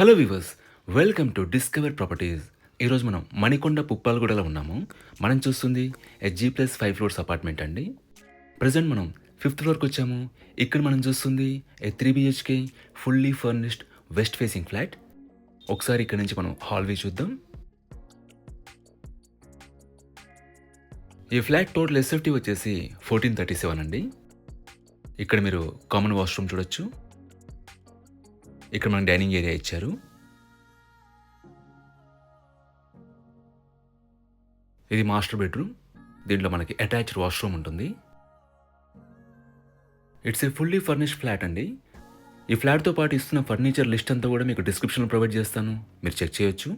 Hello viewers, welcome to discover properties. ఈరోజు మనం మణికొండ పుప్పాలగూడలో ఉన్నాము. మనం చూస్తుంది G+5 ఫ్లోర్స్ అపార్ట్మెంట్ అండి. ప్రజెంట్ మనం ఫిఫ్త్ ఫ్లోర్కి వచ్చాము. ఇక్కడ మనం చూస్తుంది 3 BHK fully furnished west facing flat. ఒకసారి ఇక్కడ నుంచి మనం హాల్ వ్యూ చూద్దాం. ఈ ఫ్లాట్ టోటల్ SFT వచ్చేసి 1437 అండి. ఇక్కడ మీరు కామన్ వాష్రూమ్ చూడొచ్చు. ఇక్కడ మనకి డైనింగ్ ఏరియా ఇచ్చారు. ఇది మాస్టర్ బెడ్రూమ్. దీంట్లో మనకి అటాచ్డ్ వాష్రూమ్ ఉంటుంది. It's a fully furnished flat అండి. ఈ ఫ్లాట్తో పాటు ఇస్తున్న ఫర్నిచర్ లిస్ట్ అంతా కూడా మీకు డిస్క్రిప్షన్లో ప్రొవైడ్ చేస్తాను, మీరు చెక్ చేయొచ్చు.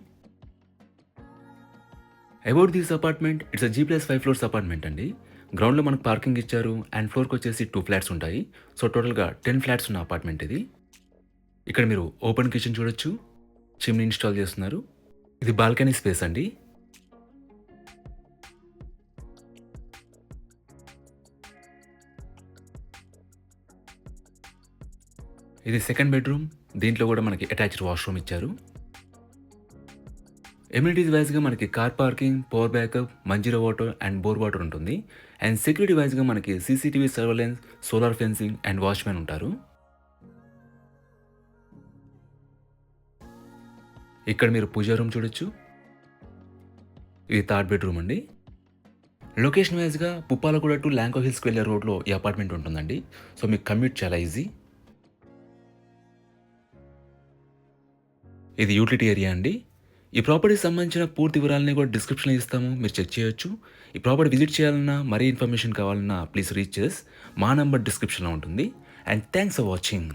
About this apartment, it's G+5 floors apartment అండి. గ్రౌండ్లో మనకు పార్కింగ్ ఇచ్చారు అండ్ ఫ్లోర్కి వచ్చేసి 2 ఫ్లాట్స్ ఉంటాయి. సో టోటల్గా 10 ఫ్లాట్స్ ఉన్న అపార్ట్మెంట్ ఇది. ఇక్కడ మీరు ఓపెన్ కిచెన్ చూడొచ్చు. చిమ్నీ ఇన్స్టాల్ చేస్తున్నారు. ఇది బాల్కనీ స్పేస్ అండి. ఇది సెకండ్ బెడ్రూమ్. దీంట్లో కూడా మనకి అటాచ్డ్ వాష్రూమ్ ఇచ్చారు. ఎమ్యూనిటీస్ వైజ్గా మనకి car parking, power backup, Manjira water and bore water ఉంటుంది. అండ్ సెక్యూరిటీ వైజ్గా మనకి CCTV surveillance, solar fencing and watchmen ఉంటారు. ఇక్కడ మీరు పూజా రూమ్ చూడొచ్చు. ఇది థర్డ్ బెడ్రూమ్ అండి. లొకేషన్ వైజ్గా పుప్పాలగూడ టు ల్యాంకో హిల్స్కి వెళ్ళే రోడ్లో ఈ అపార్ట్మెంట్ ఉంటుందండి. సో మీకు కమ్యూట్ చాలా ఈజీ. ఇది యూటిలిటీ ఏరియా అండి. ఈ ప్రాపర్టీకి సంబంధించిన పూర్తి వివరాలని కూడా డిస్క్రిప్షన్లో ఇస్తాము, మీరు చెక్ చేయొచ్చు. ఈ ప్రాపర్టీ విజిట్ చేయాలన్నా, మరీ ఇన్ఫర్మేషన్ కావాలన్నా ప్లీజ్ రీచ్ చేస్. మా నంబర్ డిస్క్రిప్షన్లో ఉంటుంది. And thanks for watching.